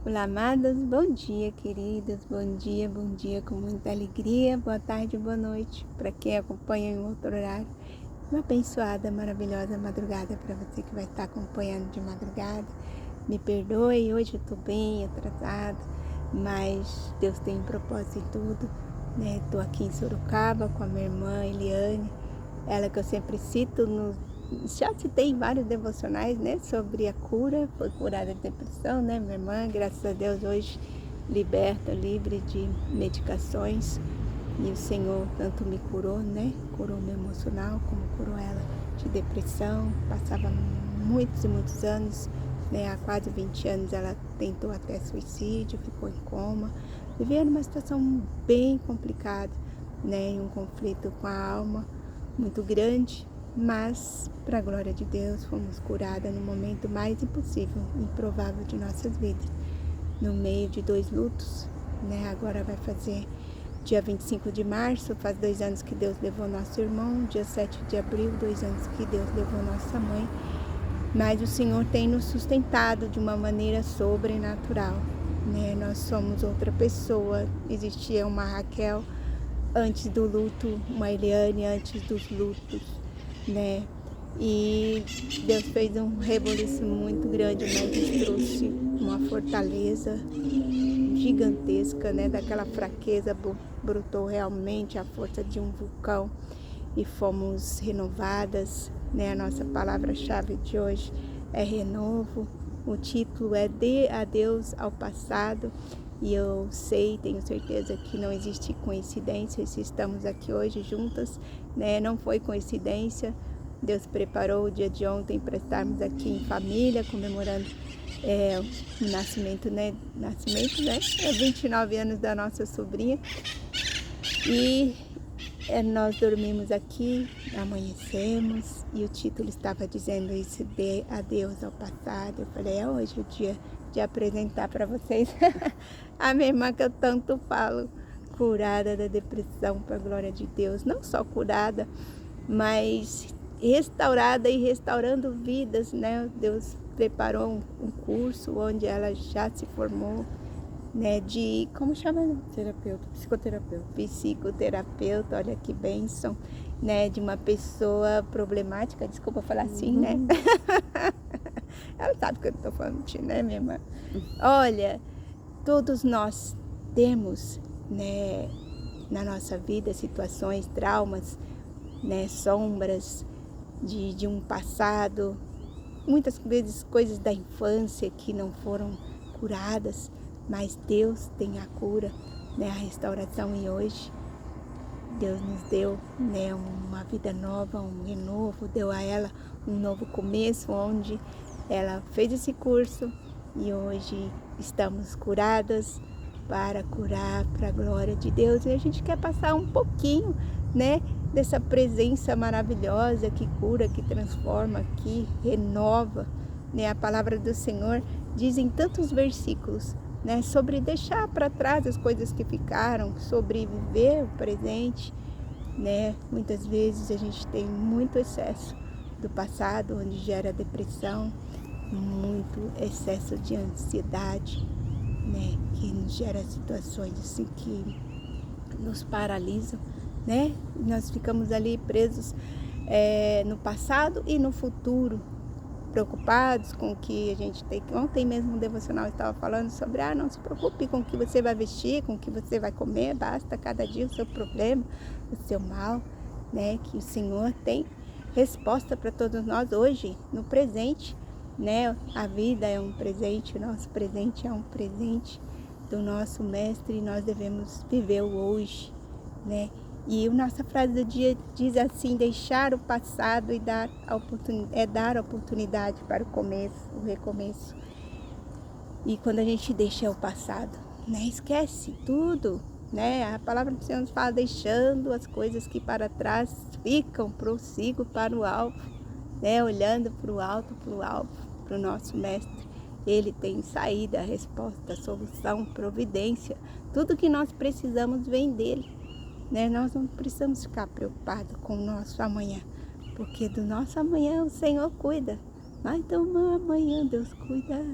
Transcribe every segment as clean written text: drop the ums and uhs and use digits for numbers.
Olá, amadas, bom dia, queridas, bom dia, com muita alegria, boa tarde, boa noite, para quem acompanha em outro horário. Uma abençoada, maravilhosa madrugada para você que vai estar acompanhando de madrugada. Me perdoe, hoje eu estou bem atrasada, mas Deus tem um propósito em tudo, né? Estou aqui em Sorocaba com a minha irmã Eliane, ela que eu sempre cito já citei em vários devocionais, né, sobre a cura, foi curada de depressão, né, minha irmã, graças a Deus, hoje liberta, livre de medicações, e o Senhor tanto me curou, né, curou meu emocional, como curou ela de depressão, passava muitos e muitos anos, né, há quase 20 anos ela tentou até suicídio, ficou em coma, vivia numa situação bem complicada, né, em um conflito com a alma muito grande, mas, para a glória de Deus, fomos curadas no momento mais impossível, improvável de nossas vidas. No meio de 2 lutos, né? Agora vai fazer dia 25 de março, faz 2 anos que Deus levou nosso irmão, dia 7 de abril, 2 anos que Deus levou nossa mãe. Mas o Senhor tem nos sustentado de uma maneira sobrenatural, né? Nós somos outra pessoa, existia uma Raquel antes do luto, uma Eliane antes dos lutos, né? E Deus fez um reboliço muito grande, mas nos trouxe uma fortaleza gigantesca, né? Daquela fraqueza brotou realmente a força de um vulcão e fomos renovadas, né? A nossa palavra-chave de hoje é renovo. O título é Dê adeus ao passado. E eu sei, tenho certeza que não existe coincidência se estamos aqui hoje juntas, né? Não foi coincidência. Deus preparou o dia de ontem para estarmos aqui em família, comemorando o nascimento, né? É 29 anos da nossa sobrinha. E nós dormimos aqui, amanhecemos, e o título estava dizendo isso, Dê adeus ao passado. Eu falei, é hoje o dia de apresentar para vocês a minha irmã que eu tanto falo, curada da depressão, para a glória de Deus. Não só curada, mas restaurada e restaurando vidas, né? Deus preparou um curso onde ela já se formou, né, de, como chama? Psicoterapeuta, olha que bênção, né, de uma pessoa problemática, desculpa falar assim, né? Ela sabe que eu estou falando de, né, minha irmã? Olha, todos nós temos, né, na nossa vida situações, traumas, né, sombras de um passado, muitas vezes coisas da infância que não foram curadas, mas Deus tem a cura, né, a restauração, e hoje Deus nos deu, né, uma vida nova, um renovo, deu a ela um novo começo, onde ela fez esse curso e hoje estamos curadas para curar para a glória de Deus. E a gente quer passar um pouquinho, né, dessa presença maravilhosa que cura, que transforma, que renova, né? A palavra do Senhor diz em tantos versículos, né, sobre deixar para trás as coisas que ficaram, sobre viver o presente, né? Muitas vezes a gente tem muito excesso do passado, onde gera depressão, muito excesso de ansiedade, né, que nos gera situações assim que nos paralisam, né? Nós ficamos ali presos no passado e no futuro, preocupados com o que a gente tem. Ontem mesmo o devocional estava falando sobre, não se preocupe com o que você vai vestir, com o que você vai comer, basta cada dia o seu problema, o seu mal, né? Que o Senhor tem resposta para todos nós hoje, no presente, né? A vida é um presente, o nosso presente é um presente do nosso Mestre, e nós devemos viver o hoje, né? E a nossa frase do dia diz assim: deixar o passado e dar oportunidade para o começo, o recomeço. E quando a gente deixa o passado, né, esquece tudo, né? A palavra do Senhor nos fala, deixando as coisas que para trás ficam, prossigo para o alvo, né? Olhando para o alto, para o alvo, para o nosso Mestre. Ele tem saída, a resposta, a solução, providência. Tudo que nós precisamos vem dele, né? Nós não precisamos ficar preocupados com o nosso amanhã, porque do nosso amanhã o Senhor cuida. Mas do meu amanhã Deus cuida.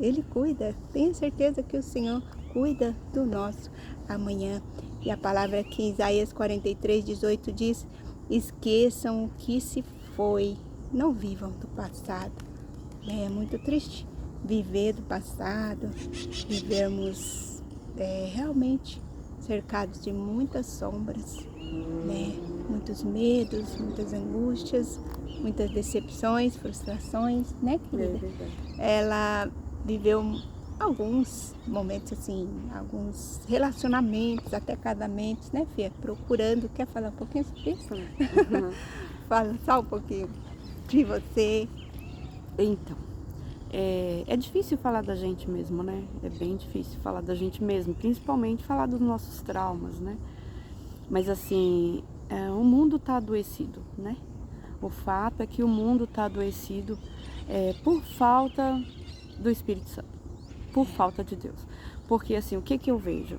Ele cuida. Tenha certeza que o Senhor cuida do nosso amanhã. E a palavra aqui em Isaías 43:18 diz: esqueçam o que se foi, não vivam do passado. É muito triste viver do passado, vivermos realmente cercados de muitas sombras, né? Muitos medos, muitas angústias, muitas decepções, frustrações, né, querida? Ela viveu alguns momentos assim, alguns relacionamentos, até casamentos, né, Fia? Procurando. Quer falar um pouquinho sobre isso? Fala só um pouquinho de você. Então, é difícil falar da gente mesmo, né? É bem difícil falar da gente mesmo, principalmente falar dos nossos traumas, né? Mas assim, o mundo tá adoecido, né? O fato é que o mundo tá adoecido por falta do Espírito Santo, por falta de Deus. Porque assim, o que que eu vejo?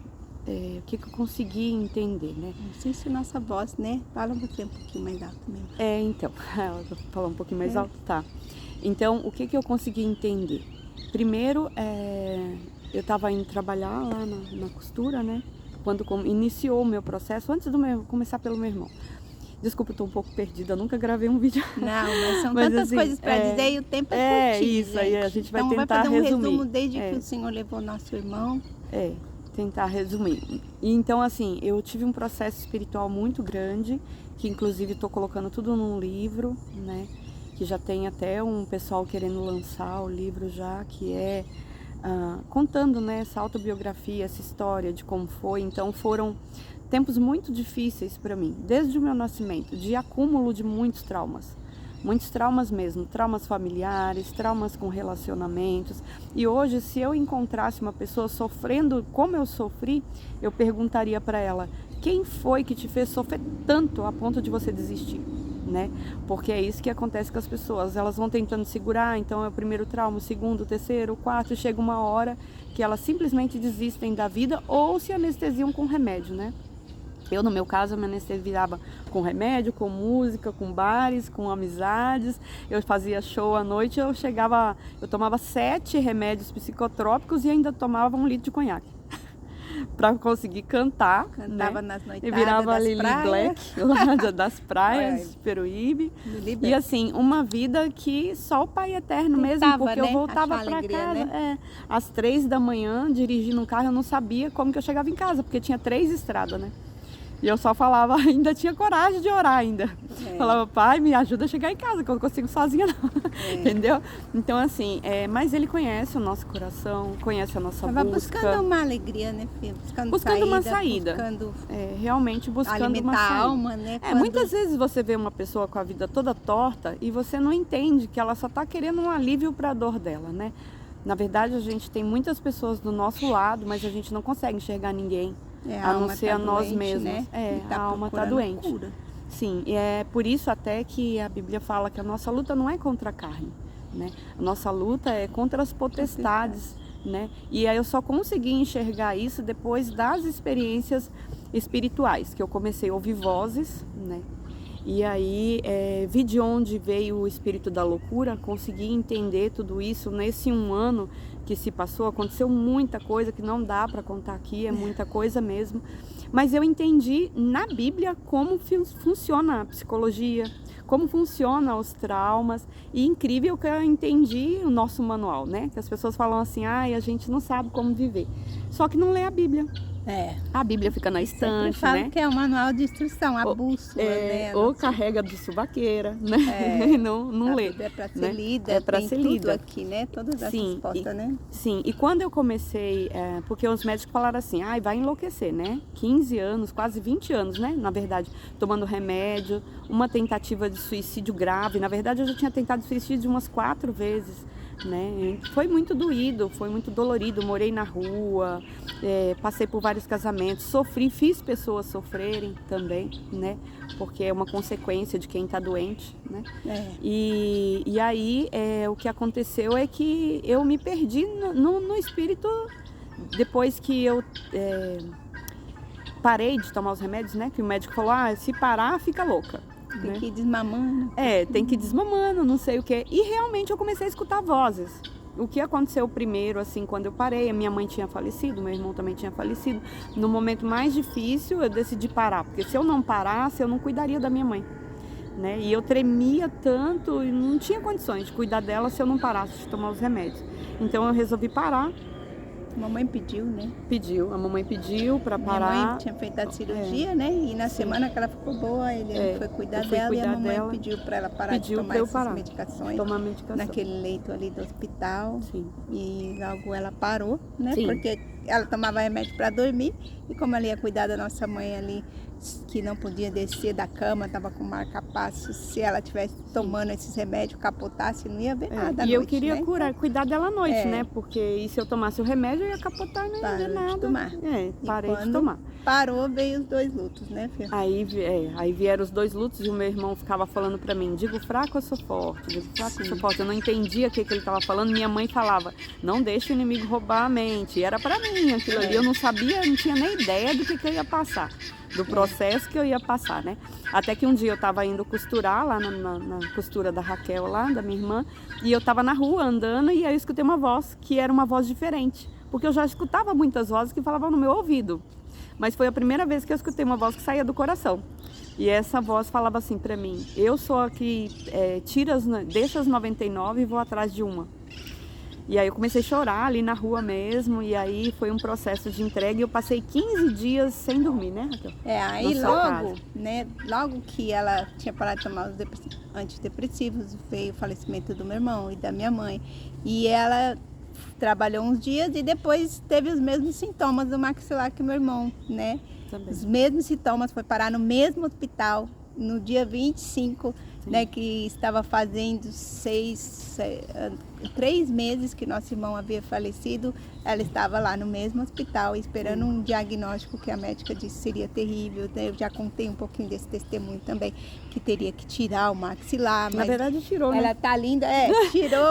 O que que eu consegui entender, né? Não sei se nossa voz, né? Fala você um pouquinho mais alto mesmo. Então, vou falar um pouquinho mais alto, tá? Então, o que que eu consegui entender? Primeiro, eu estava indo trabalhar lá na costura, né? Quando iniciou o meu processo, antes do começar pelo meu irmão. Desculpa, eu tô um pouco perdida, eu nunca gravei um vídeo. Não, mas são tantas assim, coisa para dizer e o tempo é curtinho, isso, aí a gente vai então tentar vai fazer um resumir. resumo desde que o Senhor levou nosso irmão. Tentar resumir. E então, assim, eu tive um processo espiritual muito grande, que inclusive estou colocando tudo num livro, né? Que já tem até um pessoal querendo lançar o livro já, que contando, né, essa autobiografia, essa história de como foi. Então foram tempos muito difíceis para mim, desde o meu nascimento, de acúmulo de muitos traumas mesmo, traumas familiares, traumas com relacionamentos. E hoje, se eu encontrasse uma pessoa sofrendo como eu sofri, eu perguntaria para ela: quem foi que te fez sofrer tanto a ponto de você desistir? Né? Porque é isso que acontece com as pessoas, elas vão tentando segurar, então é o primeiro trauma, o segundo, o terceiro, o quarto, e chega uma hora que elas simplesmente desistem da vida ou se anestesiam com remédio, né? Eu, no meu caso, eu me anestesiava com remédio, com música, com bares, com amizades. Eu fazia show à noite, eu tomava 7 remédios psicotrópicos e ainda tomava 1 litro de conhaque. Para conseguir cantar, Cantava, né? nas noitadas Eu virava das Lily praias. Black, lá das praias, Peruíbe. E assim, uma vida que só o Pai Eterno mesmo, porque, né, eu voltava para casa, né? Às 3 da manhã, dirigindo um carro, eu não sabia como que eu chegava em casa, porque tinha 3 estradas, né? E eu só falava, ainda tinha coragem de orar ainda. Falava: Pai, me ajuda a chegar em casa, que eu não consigo sozinha não. Entendeu? Então assim, mas Ele conhece o nosso coração, conhece a nossa busca. Buscando uma alegria, né, filho? Buscando uma saída. Realmente buscando alimentar uma saída. A alma, né? Muitas vezes você vê uma pessoa com a vida toda torta e você não entende que ela só está querendo um alívio para a dor dela, né? Na verdade, a gente tem muitas pessoas do nosso lado, mas a gente não consegue enxergar ninguém. A não ser a nós mesmos, né? A alma está doente. Cura. Sim, e é por isso até que a Bíblia fala que a nossa luta não é contra a carne, né? A nossa luta é contra as potestades, né? E aí eu só consegui enxergar isso depois das experiências espirituais, que eu comecei a ouvir vozes, né? E aí vi de onde veio o espírito da loucura, consegui entender tudo isso nesse 1 ano que se passou. Aconteceu muita coisa que não dá para contar aqui, é muita coisa mesmo. Mas eu entendi na Bíblia como funciona a psicologia, como funciona os traumas. E incrível que eu entendi o nosso manual, né? Que as pessoas falam assim: a gente não sabe como viver. Só que não lê a Bíblia. A Bíblia fica na estante, falo, né? Que é o manual de instrução, a bússola, né? Ou carrega de subaqueira, né? não lê. É para ser né? lida, É para ser tudo lida aqui, né? Todas as respostas, né? Sim, e quando eu comecei, porque os médicos falaram assim: vai enlouquecer, né? 15 anos, quase 20 anos, né? Na verdade, tomando remédio, uma tentativa de suicídio grave. Na verdade, eu já tinha tentado suicídio umas 4 vezes. Né? Foi muito doído, foi muito dolorido. Morei na rua, passei por vários casamentos, sofri, fiz pessoas sofrerem também, né? Porque é uma consequência de quem está doente, né? E aí o que aconteceu é que eu me perdi no espírito depois que eu parei de tomar os remédios, né? Que o médico falou: se parar, fica louca. Tem que ir desmamando. Tem que ir desmamando, não sei o quê. E realmente eu comecei a escutar vozes. o que aconteceu primeiro, assim, quando eu parei, a minha mãe tinha falecido, meu irmão também tinha falecido. No momento mais difícil, eu decidi parar, porque se eu não parasse, eu não cuidaria da minha mãe, né? E eu tremia tanto e não tinha condições de cuidar dela se eu não parasse de tomar os remédios. Então eu resolvi parar. Mamãe pediu, né? A mamãe pediu para Minha parar. mãe tinha feito a cirurgia, né? E na semana que ela ficou boa, ele foi cuidar dela e a mamãe pediu para ela parar de tomar essas medicações. Tomar medicação. Naquele leito ali do hospital. Sim. E logo ela parou, né? Sim. Porque ela tomava remédio para dormir e como ela ia cuidar da nossa mãe ali, que não podia descer da cama, estava com marca-passo, se ela tivesse tomando esses remédios, capotasse, não ia ver nada à E noite, eu queria né? cuidar dela à noite, né? Porque e se eu tomasse o remédio, eu ia capotar e não ia ver nada. De tomar. Parei de tomar. Parou, veio os 2 lutos, né, filha? Aí vieram os 2 lutos e o meu irmão ficava falando pra mim, digo fraco eu sou forte, digo fraco eu sou forte. Eu não entendia o que ele tava falando, minha mãe falava, não deixe o inimigo roubar a mente. E era pra mim aquilo ali, eu não sabia, não tinha nem ideia do que eu ia passar, do processo que eu ia passar, né? Até que um dia eu tava indo costurar lá na costura da Raquel lá, da minha irmã, e eu tava na rua andando e aí eu escutei uma voz, que era uma voz diferente, porque eu já escutava muitas vozes que falavam no meu ouvido. Mas foi a primeira vez que eu escutei uma voz que saía do coração. E essa voz falava assim pra mim, eu sou a que deixa as 99 e vou atrás de uma. E aí eu comecei a chorar ali na rua mesmo, e aí foi um processo de entrega e eu passei 15 dias sem dormir, né, Raquel? Aí logo, né, logo que ela tinha parado de tomar os antidepressivos, veio o falecimento do meu irmão e da minha mãe. E ela trabalhou uns dias e depois teve os mesmos sintomas do maxilar que meu irmão, né? Também. Os mesmos sintomas, foi parar no mesmo hospital no dia 25, né? Que estava fazendo 3 meses que nosso irmão havia falecido. Ela estava lá no mesmo hospital esperando um diagnóstico que a médica disse seria terrível, né? Eu já contei um pouquinho desse testemunho também, que teria que tirar o maxilar. Mas na verdade tirou, né? Ela tá linda,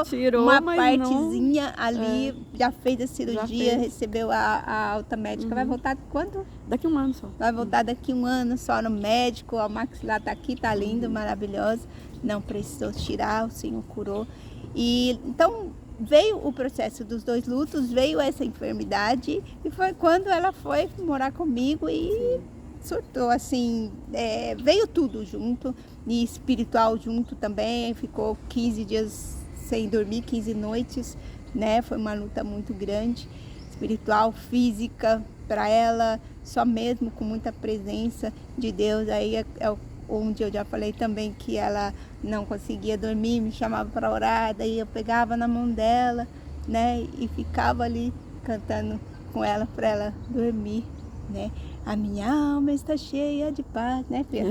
tirou uma partezinha ali, já fez a cirurgia, recebeu a alta médica. Vai voltar quando? Daqui 1 ano só. Vai voltar daqui 1 ano só no médico, o maxilar tá aqui, tá lindo, maravilhoso. Não precisou tirar, o Senhor curou. E então veio o processo dos 2 lutos, veio essa enfermidade e foi quando ela foi morar comigo e surtou, assim, veio tudo junto e espiritual junto também, ficou 15 dias sem dormir, 15 noites, né? Foi uma luta muito grande, espiritual, física, para ela, só mesmo com muita presença de Deus. Aí onde eu já falei também que ela não conseguia dormir, me chamava para orar, daí eu pegava na mão dela, né, e ficava ali cantando com ela para ela dormir, né? A minha alma está cheia de paz, né, filha?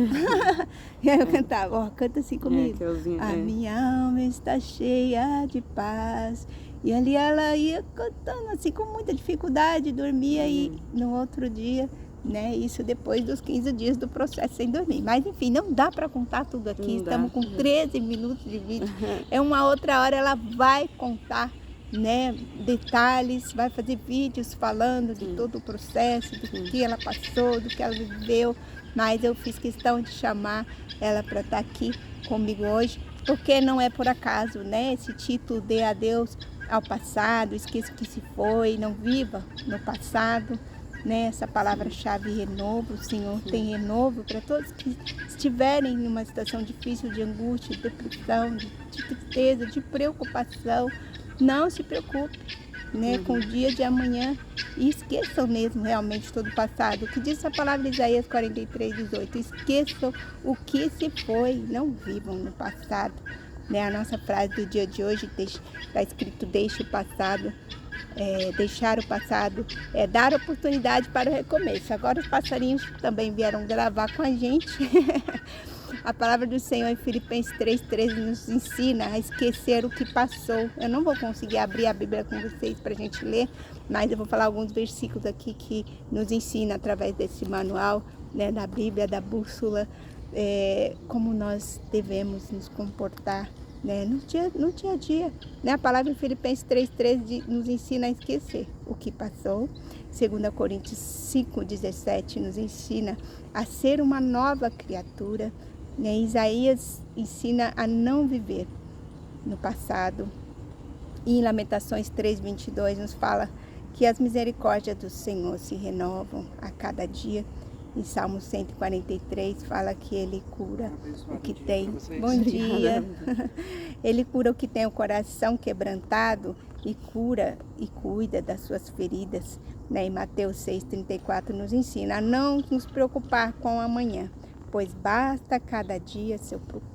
E aí eu cantava, canta assim comigo. A minha alma está cheia de paz. E ali ela ia cantando assim com muita dificuldade, dormia e no outro dia, né? Isso depois dos 15 dias do processo sem dormir. Mas enfim, não dá para contar tudo aqui. Estamos com 13 minutos de vídeo. Uma outra hora ela vai contar, né, detalhes, vai fazer vídeos falando de todo o processo, do que ela passou, do que ela viveu. Mas eu fiz questão de chamar ela para estar aqui comigo hoje, porque não é por acaso, né? Esse título, Dê Adeus ao passado, esqueça o que se foi, não viva no passado, né? Essa palavra-chave renovo, o Senhor tem renovo para todos que estiverem numa situação difícil de angústia, de depressão, de tristeza, de preocupação. Não se preocupe, né, com o dia de amanhã e esqueçam mesmo realmente todo o passado. O que diz a palavra de Isaías 43:18, esqueçam o que se foi, não vivam no passado. Né? A nossa frase do dia de hoje está escrito, deixe o passado, deixar o passado, dar oportunidade para o recomeço. Agora os passarinhos também vieram gravar com a gente. A palavra do Senhor em Filipenses 3:13 nos ensina a esquecer o que passou. Eu não vou conseguir abrir a Bíblia com vocês para a gente ler, mas eu vou falar alguns versículos aqui que nos ensina através desse manual, né, da Bíblia, da bússola, como nós devemos nos comportar, né, no dia a dia. Né? A palavra em Filipenses 3:13 nos ensina a esquecer o que passou. 2 Coríntios 5:17 nos ensina a ser uma nova criatura. Isaías ensina a não viver no passado. E em Lamentações 3:22 nos fala que as misericórdias do Senhor se renovam a cada dia. Em Salmo 143 fala que Ele cura o que tem. Bom dia! Ele cura o que tem o coração quebrantado e cura e cuida das suas feridas. Né? Em Mateus 6:34 nos ensina a não nos preocupar com o amanhã, pois basta cada dia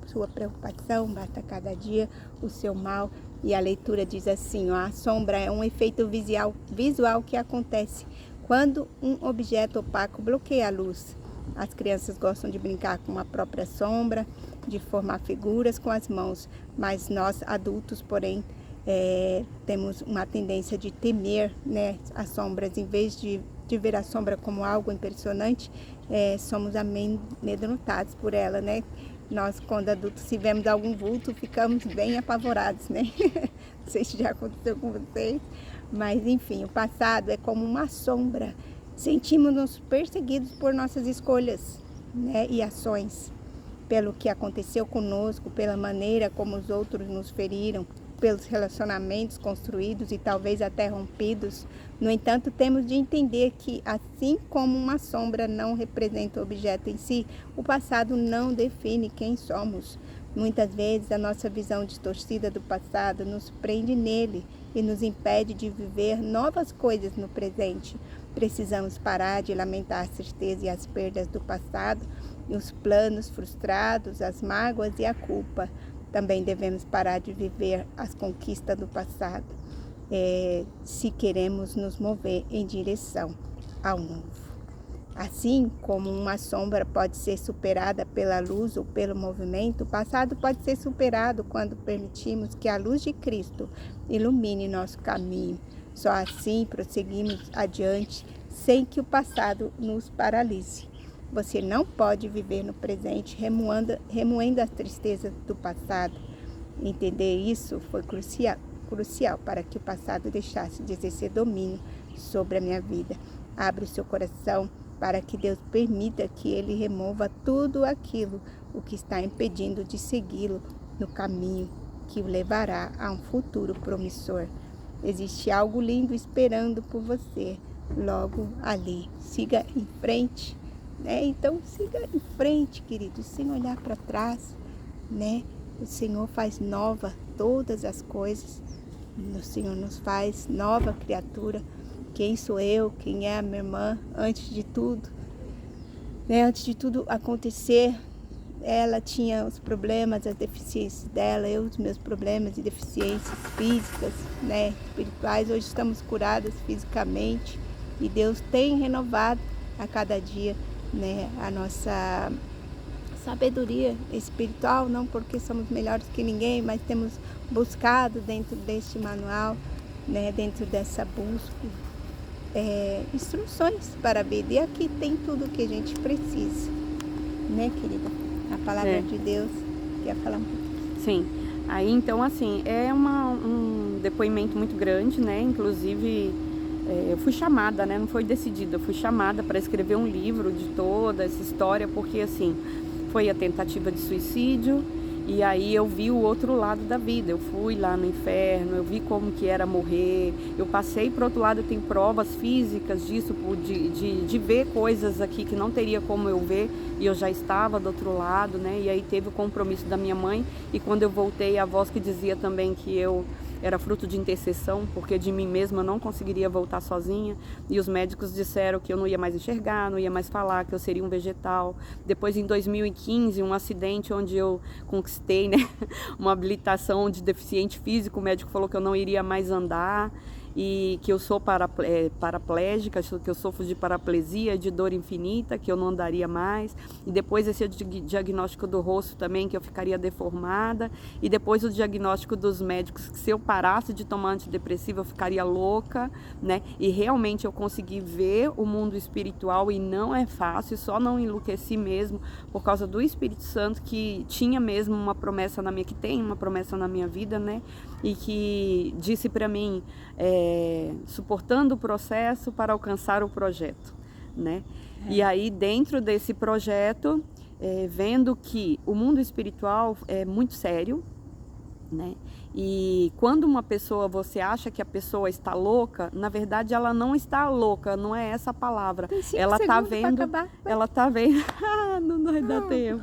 sua preocupação, basta cada dia o seu mal. E a leitura diz assim, ó, a sombra é um efeito visual que acontece quando um objeto opaco bloqueia a luz. As crianças gostam de brincar com a própria sombra, de formar figuras com as mãos, mas nós adultos, porém, temos uma tendência de temer, né, as sombras. Em vez de ver a sombra como algo impressionante, somos amedrontados por ela, né? Nós, quando adultos, se vemos algum vulto, ficamos bem apavorados, né? Não sei se já aconteceu com vocês, mas enfim, o passado é como uma sombra. Sentimos-nos perseguidos por nossas escolhas, né, e ações, pelo que aconteceu conosco, pela maneira como os outros nos feriram, pelos relacionamentos construídos e talvez até rompidos. No entanto, temos de entender que, assim como uma sombra não representa o objeto em si, o passado não define quem somos. Muitas vezes, a nossa visão distorcida do passado nos prende nele e nos impede de viver novas coisas no presente. Precisamos parar de lamentar a tristeza e as perdas do passado, e os planos frustrados, as mágoas e a culpa. Também devemos parar de viver as conquistas do passado, se queremos nos mover em direção ao novo. Assim como uma sombra pode ser superada pela luz ou pelo movimento, o passado pode ser superado quando permitimos que a luz de Cristo ilumine nosso caminho. Só assim prosseguimos adiante, sem que o passado nos paralise. Você não pode viver no presente remoendo as tristezas do passado. Entender isso foi crucial para que o passado deixasse de exercer domínio sobre a minha vida. Abre o seu coração para que Deus permita que Ele remova tudo aquilo o que está impedindo de segui-lo no caminho que o levará a um futuro promissor. Existe algo lindo esperando por você logo ali. Siga em frente. Então, siga em frente, querido, sem olhar para trás, né? O Senhor faz nova todas as coisas. O Senhor nos faz nova criatura. Quem sou eu? Quem é a minha irmã? Antes de tudo, né? Antes de tudo acontecer, ela tinha os problemas, as deficiências dela, eu os meus problemas e deficiências físicas, né? Espirituais. Hoje estamos curadas fisicamente e Deus tem renovado a cada dia, né, a nossa sabedoria espiritual, não porque somos melhores que ninguém, mas temos buscado dentro deste manual, né, dentro dessa busca, instruções para a vida. E aqui tem tudo o que a gente precisa, né, querida? A palavra de Deus. Quer falar um pouquinho? Sim. Aí, então, assim, é um depoimento muito grande, né? Inclusive, eu fui chamada, né? Não foi decidida, eu fui chamada para escrever um livro de toda essa história, porque, assim, foi a tentativa de suicídio, e aí eu vi o outro lado da vida. Eu fui lá no inferno, eu vi como que era morrer, eu passei para o outro lado, eu tenho provas físicas disso, de ver coisas aqui que não teria como eu ver, e eu já estava do outro lado, né? E aí teve o compromisso da minha mãe, e quando eu voltei, a voz que dizia também que eu era fruto de intercessão, porque de mim mesma eu não conseguiria voltar sozinha, e os médicos disseram que eu não ia mais enxergar, não ia mais falar, que eu seria um vegetal. Depois, em 2015, um acidente onde eu conquistei, né, uma habilitação de deficiente físico, o médico falou que eu não iria mais andar, e que eu sou paraplégica, que eu sofro de paraplegia, de dor infinita, que eu não andaria mais. E depois esse diagnóstico do rosto também, que eu ficaria deformada. E depois o diagnóstico dos médicos, que se eu parasse de tomar antidepressivo eu ficaria louca, né? E realmente eu consegui ver o mundo espiritual, e não é fácil, só não enlouqueci mesmo por causa do Espírito Santo, que tinha mesmo uma promessa na minha, que tem uma promessa na minha vida, né? E que disse para mim, suportando o processo para alcançar o projeto, né? E aí, dentro desse projeto, vendo que o mundo espiritual é muito sério, né? E quando uma pessoa, você acha que a pessoa está louca, na verdade ela não está louca, não é essa a palavra. Tem 5 Ela tá segundos pra vendo, acabar. ela tá vendo, não vai dar tempo.